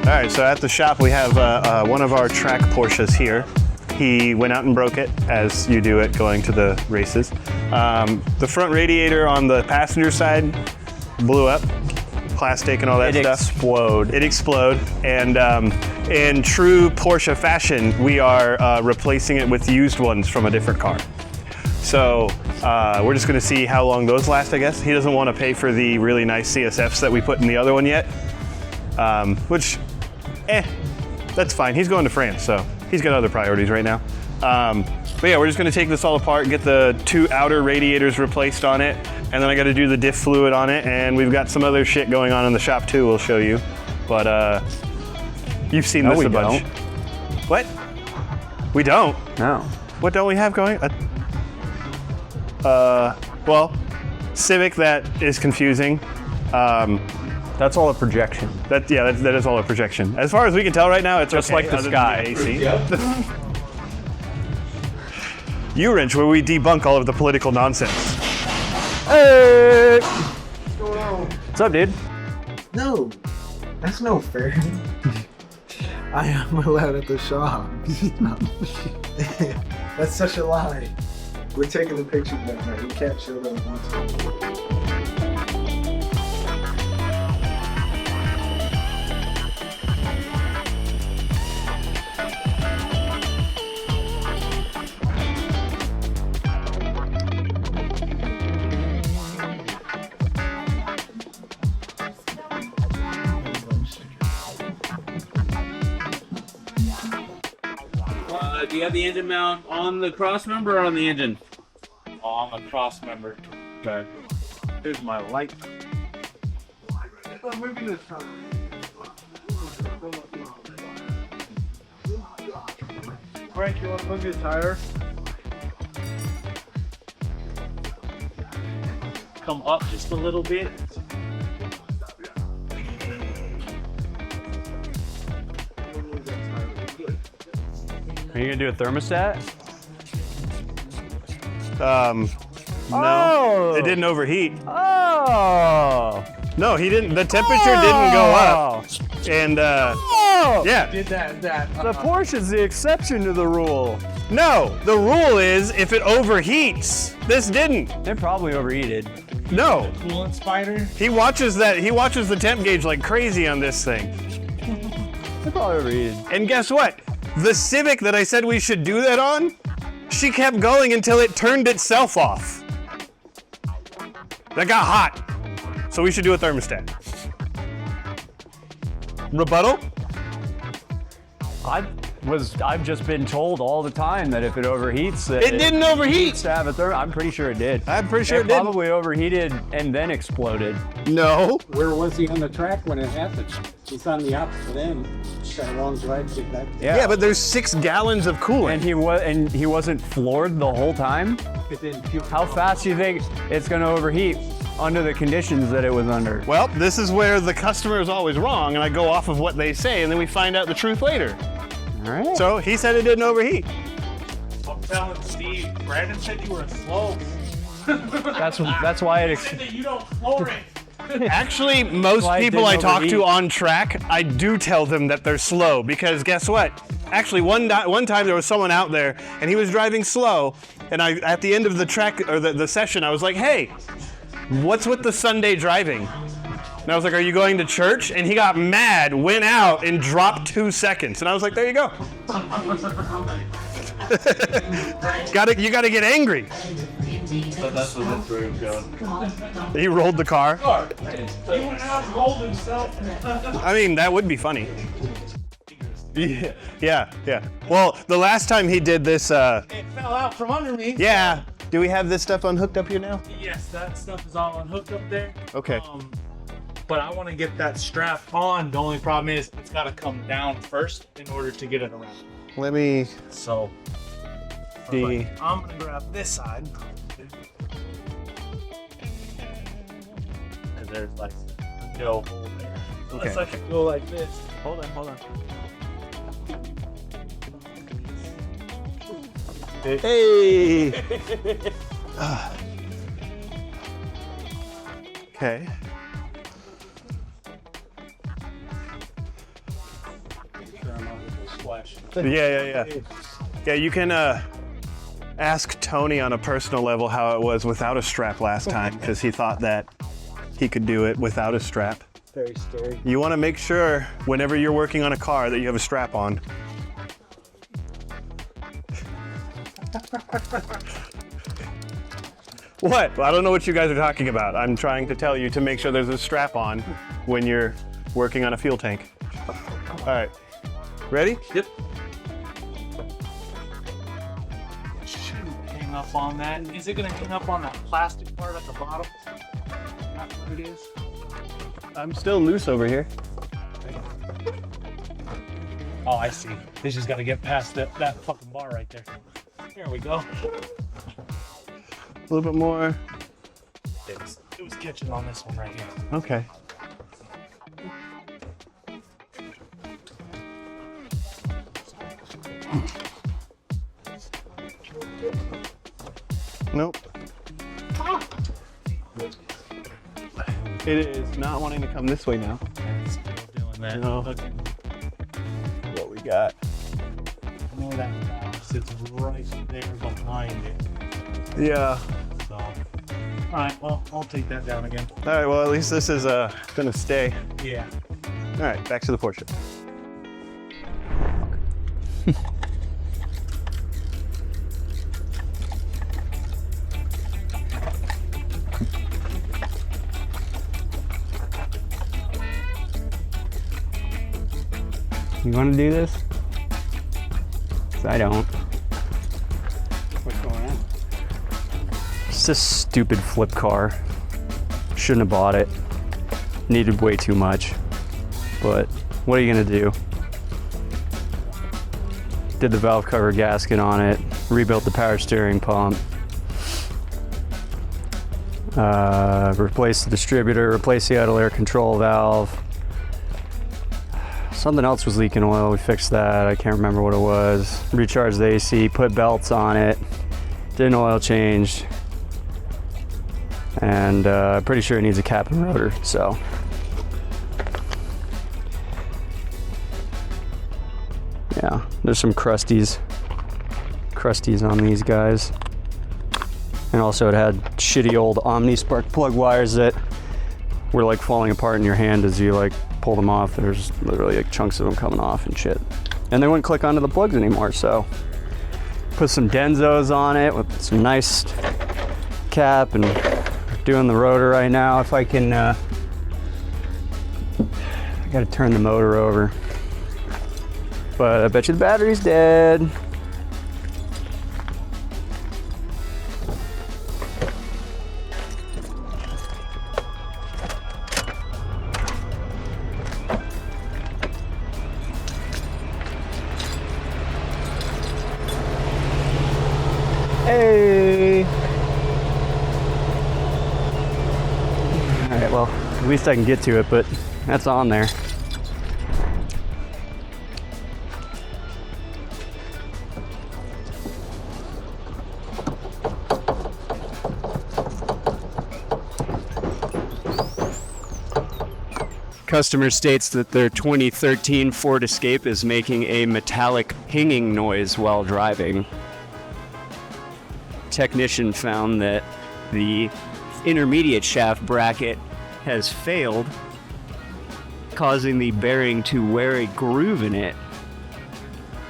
All right, so at the shop we have one of our track Porsches here. He went out and broke it, as you do it going to the races. The front radiator on the passenger side blew up, plastic and all that stuff. It exploded. And in true Porsche fashion, we are replacing it with used ones from a different car. So we're just gonna see how long those last, I guess. He doesn't want to pay for the really nice CSFs that we put in the other one yet, which, that's fine. He's going to France, so he's got other priorities right now. But yeah, we're just gonna take this all apart, get the 2 outer radiators replaced on it, and then I gotta do the diff fluid on it, and we've got some other shit going on in the shop too, we'll show you. But you've seen this a bunch. Don't. What? We don't? No. What don't we have going? Well, Civic, that is confusing. That's all a projection. That is all a projection. As far as we can tell right now, it's just okay, like the sky. AC. U-Wrench, where we debunk all of the political nonsense. Hey! What's going on? What's up, dude? No, that's no fair. I am allowed at the shop. That's such a lie. We're taking the picture back now. We can't show them once. Do you have the engine mount on the cross member or on the engine? Oh, on the cross member. Okay. Here's my light. Frank, you want to move your tire? Come up just a little bit. Are you gonna do a thermostat? No, it didn't overheat. Oh! No, he didn't. The temperature didn't go up. And yeah. Did that. The Porsche's the exception to the rule. No, the rule is if it overheats. This didn't. It probably overheated. No. Coolant spider? He watches the temp gauge like crazy on this thing. It probably overheated. And guess what? The Civic that I said we should do that on, she kept going until it turned itself off. That got hot. So we should do a thermostat. Rebuttal? I've just been told all the time that if it overheats, It didn't overheat. to have a I'm pretty sure it did. I'm pretty sure it did. Probably overheated and then exploded. No. Where was he on the track when it happened? He's on the opposite end. Got a long drive to get back. Yeah, but there's 6 gallons of coolant. And he wasn't floored the whole time. It didn't feel. How fast do you think it's going to overheat under the conditions that it was under? Well, this is where the customer is always wrong, and I go off of what they say, and then we find out the truth later. All right. So he said it didn't overheat. I'm telling Steve, Brandon said you were slow. That's why it. Said that you don't floor it. Actually, most people I talk to on track, I do tell them that they're slow because guess what? Actually, one time there was someone out there and he was driving slow, and at the end of the track or the session, I was like, "Hey, what's with the Sunday driving?" And I was like, "Are you going to church?" And he got mad, went out, and dropped 2 seconds. And I was like, "There you go." You gotta get angry. So that's what this room's going. He rolled the car. He went out and rolled himself. I mean, that would be funny. Yeah. Well, the last time he did this, It fell out from under me. yeah. Do we have this stuff unhooked up here now? Yes, that stuff is all unhooked up there. Okay. But I want to get that strap on. The only problem is it's got to come down first in order to get it around. Let me So see. I'm gonna grab this side. Cause there's like no hole there. Unless I can go like this. Hold on. Hey. Okay. Yeah. Yeah, you can ask Tony on a personal level how it was without a strap last time, because he thought that he could do it without a strap. Very scary. You want to make sure whenever you're working on a car that you have a strap on. What? I don't know what you guys are talking about. I'm trying to tell you to make sure there's a strap on when you're working on a fuel tank. All right, ready? Yep. Shouldn't hang up on that. Is it gonna hang up on that plastic part at the bottom? Not what it is. I'm still loose over here. Oh, I see. They just gotta get past that fucking bar right there. There we go. A little bit more. It was catching on this one right here. Okay. Nope. It is not wanting to come this way now. It's still doing that. No. Fucking, What we got? I know that valve sits right there behind it. Yeah. So, all right. Well, I'll take that down again. All right, well, at least this is gonna stay. Yeah. All right, back to the Porsche. You want to do this? 'Cause I don't. What's going on? It's this stupid flip car. Shouldn't have bought it. Needed way too much. But what are you gonna do? Did the valve cover gasket on it, rebuilt the power steering pump, replaced the distributor, replaced the idle air control valve. Something else was leaking oil, we fixed that, I can't remember what it was. Recharged the AC, put belts on it, did an oil change, and pretty sure it needs a cap and rotor, so. Yeah, there's some crusties on these guys. And also it had shitty old Omni spark plug wires that were like falling apart in your hand as you like pull them off. There's literally like chunks of them coming off and shit. And they wouldn't click onto the plugs anymore, so put some Denzos on it with some nice cap and doing the rotor right now. If I can, I gotta turn the motor over. But I bet you the battery's dead. Hey! Alright, well, at least I can get to it, but that's on there. Customer states that their 2013 Ford Escape is making a metallic pinging noise while driving. Technician found that the intermediate shaft bracket has failed, causing the bearing to wear a groove in it.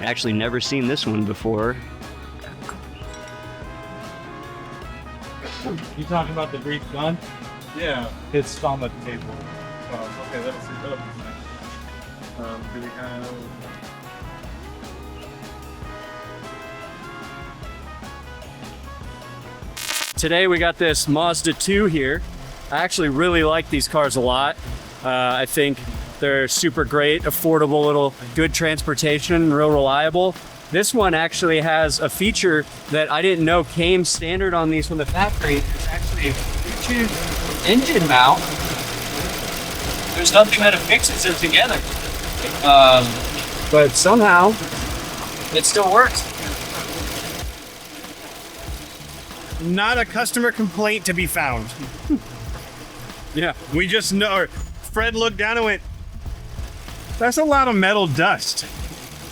Actually never seen this one before. You talking about the Greek gun? Yeah. It's on the table. Okay, that'll be nice. Do we have... Today we got this Mazda 2 here. I actually really like these cars a lot. I think they're super great, affordable, little good transportation, real reliable. This one actually has a feature that I didn't know came standard on these from the factory. It's actually a Bluetooth engine mount. There's nothing that affixes it together. But somehow it still works. Not a customer complaint to be found. Yeah. We just know. Fred looked down and went, "That's a lot of metal dust."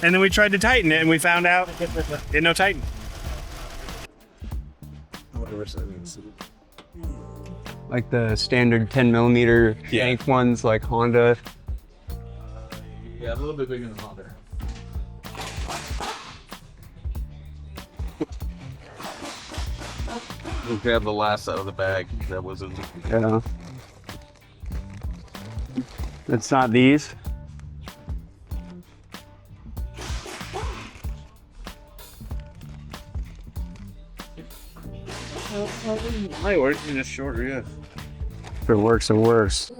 And then we tried to tighten it and we found out it no tighten. Like the standard 10mm yank ones, like Honda. Yeah, a little bit bigger than Honda. We grabbed the last out of the bag that wasn't. Yeah. It's not these. Might work, just shorter, yeah. If it works, it works.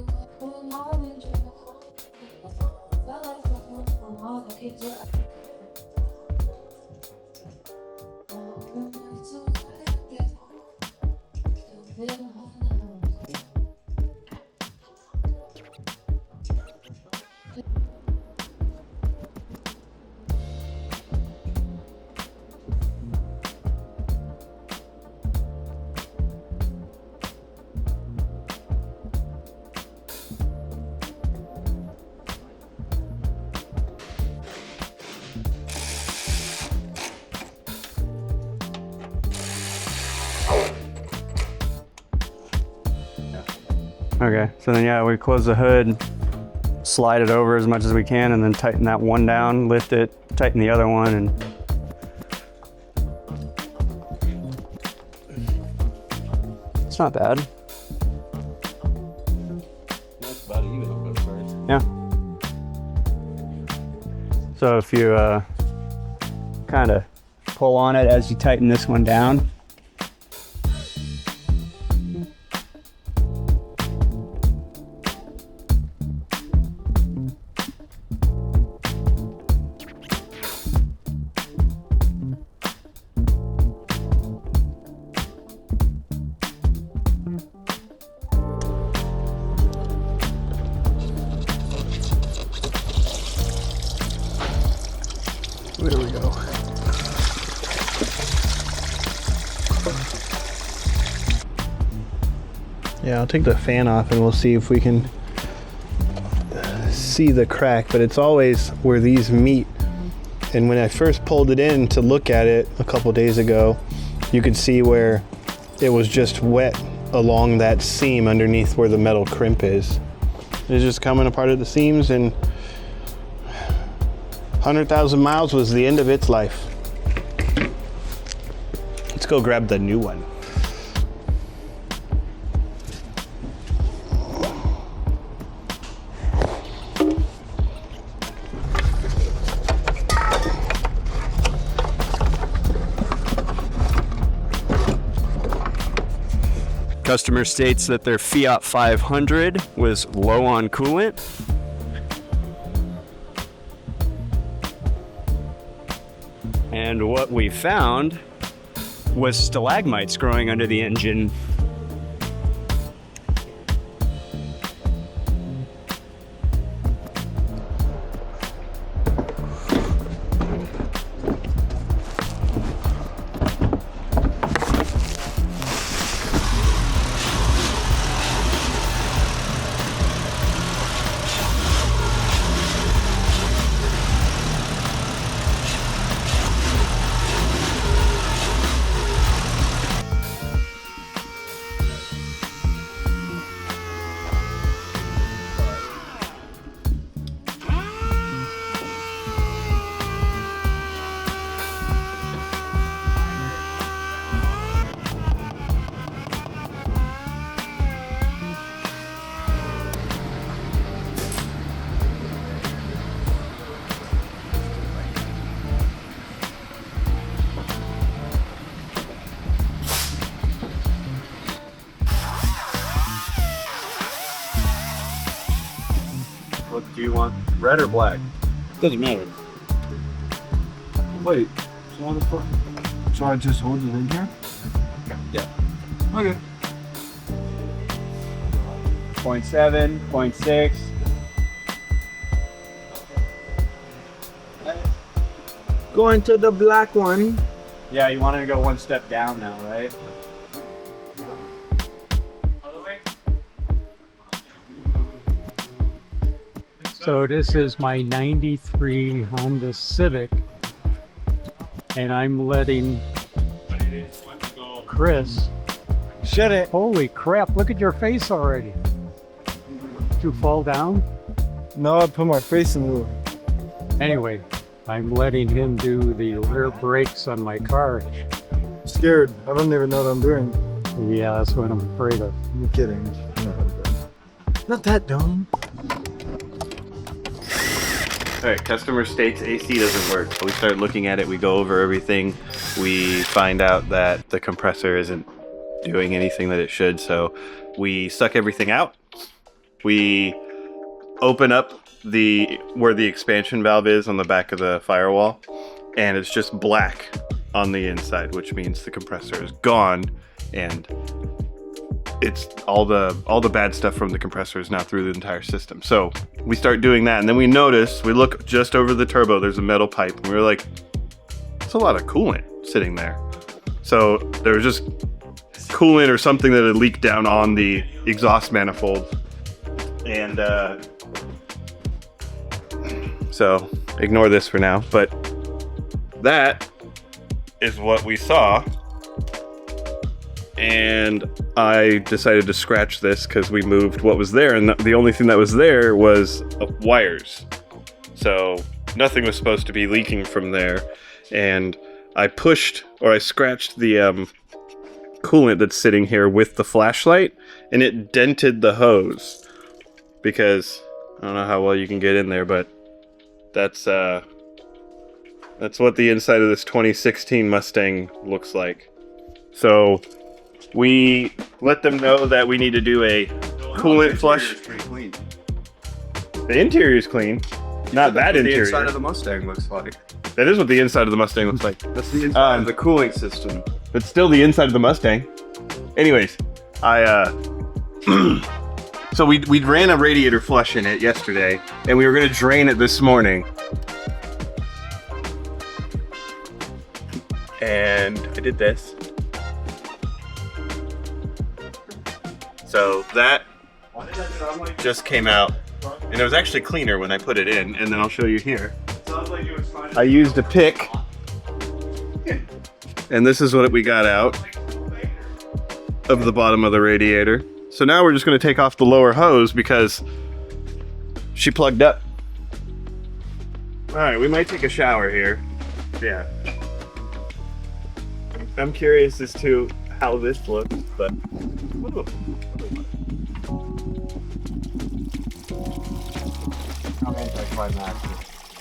Okay, so then yeah, we close the hood, slide it over as much as we can, and then tighten that one down, lift it, tighten the other one, and it's not bad. That's about even on both sides. Yeah. So if you kind of pull on it as you tighten this one down, there we go. Yeah, I'll take the fan off and we'll see if we can see the crack, but it's always where these meet. And when I first pulled it in to look at it a couple days ago, you could see where it was just wet along that seam underneath where the metal crimp is. It's just coming apart at the seams, and 100,000 miles was the end of its life. Let's go grab the new one. Customer states that their Fiat 500 was low on coolant. And what we found was stalagmites growing under the engine. What do you want? Red or black? Doesn't matter. Wait, so how the fuck? So I just hold it in here? Yeah. Okay. 0.7, 0.6. Going to the black one. Yeah, you wanted to go one step down now, right? So this is my 93 Honda Civic, and I'm letting Chris. Shut it. Holy crap, look at your face already. Did you fall down? No, I put my face in the. Anyway, I'm letting him do the rear brakes on my car. Scared. I don't even know what I'm doing. Yeah, that's what I'm afraid of. I'm kidding. Not that dumb. All right, customer states AC doesn't work. So we start looking at it, we go over everything. We find out that the compressor isn't doing anything that it should. So we suck everything out. We open up where the expansion valve is on the back of the firewall, and it's just black on the inside, which means the compressor is gone, and it's all the bad stuff from the compressor is now through the entire system. So we start doing that, and then we look just over the turbo, there's a metal pipe, and we were like, it's a lot of coolant sitting there. So there was just coolant or something that had leaked down on the exhaust manifold, and so ignore this for now, but that is what we saw. And I decided to scratch this because we moved what was there, and the only thing that was there was wires. So nothing was supposed to be leaking from there. And I scratched the coolant that's sitting here with the flashlight, and it dented the hose. Because I don't know how well you can get in there, but that's what the inside of this 2016 Mustang looks like. So we let them know that we need to do a coolant flush. The interior is clean. Not that interior. The inside of the Mustang looks like. That is what the inside of the Mustang looks like. That's the inside of the cooling system. It's still the inside of the Mustang. Anyways, so we ran a radiator flush in it yesterday, and we were gonna drain it this morning. And I did this. So that just came out, and it was actually cleaner when I put it in, and then I'll show you here. I used a pick, and this is what we got out of the bottom of the radiator. So now we're just going to take off the lower hose because she plugged up. All right, we might take a shower here. Yeah. I'm curious as to how this looks, but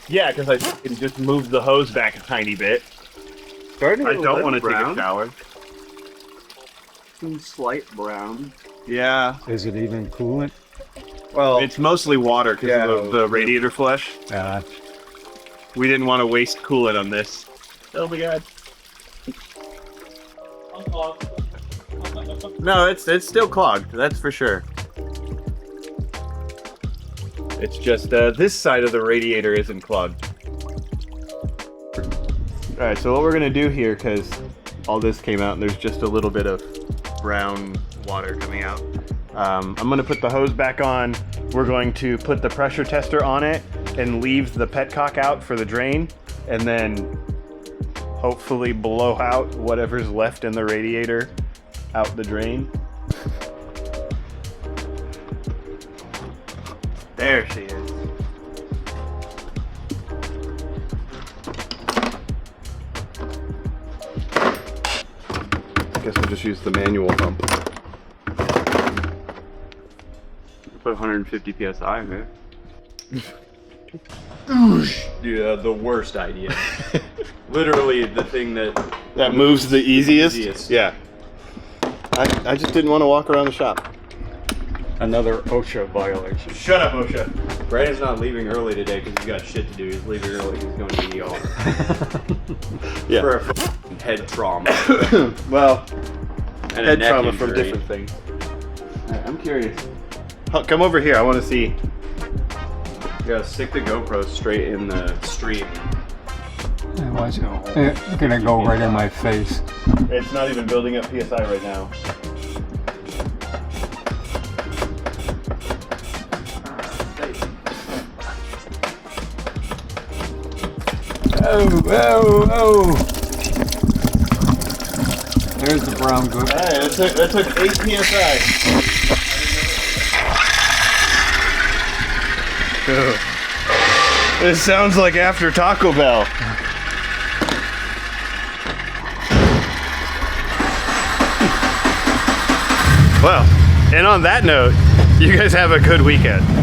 yeah, because I can just move the hose back a tiny bit. I don't want to take a shower. Some slight brown. Yeah. Is it even coolant? Well, it's mostly water because of the radiator flush. Yeah. We didn't want to waste coolant on this. Oh my god. No, it's still clogged. That's for sure. It's just this side of the radiator isn't clogged. All right, so what we're gonna do here, because all this came out and there's just a little bit of brown water coming out. I'm gonna put the hose back on. We're going to put the pressure tester on it and leave the petcock out for the drain, and then hopefully blow out whatever's left in the radiator out the drain. There she is. I guess we'll just use the manual pump. Put 150 psi in there. Dude, the worst idea. Literally the thing that moves the easiest. Yeah. I just didn't want to walk around the shop. Another OSHA violation. Shut up, OSHA. Brandon's not leaving early today because he's got shit to do. He's leaving early. He's going to the ER. Yeah. For a f***ing head trauma. Well, And head a neck trauma injury. from different things. Alright, I'm curious. Come over here. I want to see. You gotta stick the GoPro straight in the stream. It's gonna go right in my face. It's not even building up PSI right now. Whoa, whoa. There's the brown goat. All right, that took 8 psi. This sounds like after Taco Bell. Well, and on that note, you guys have a good weekend.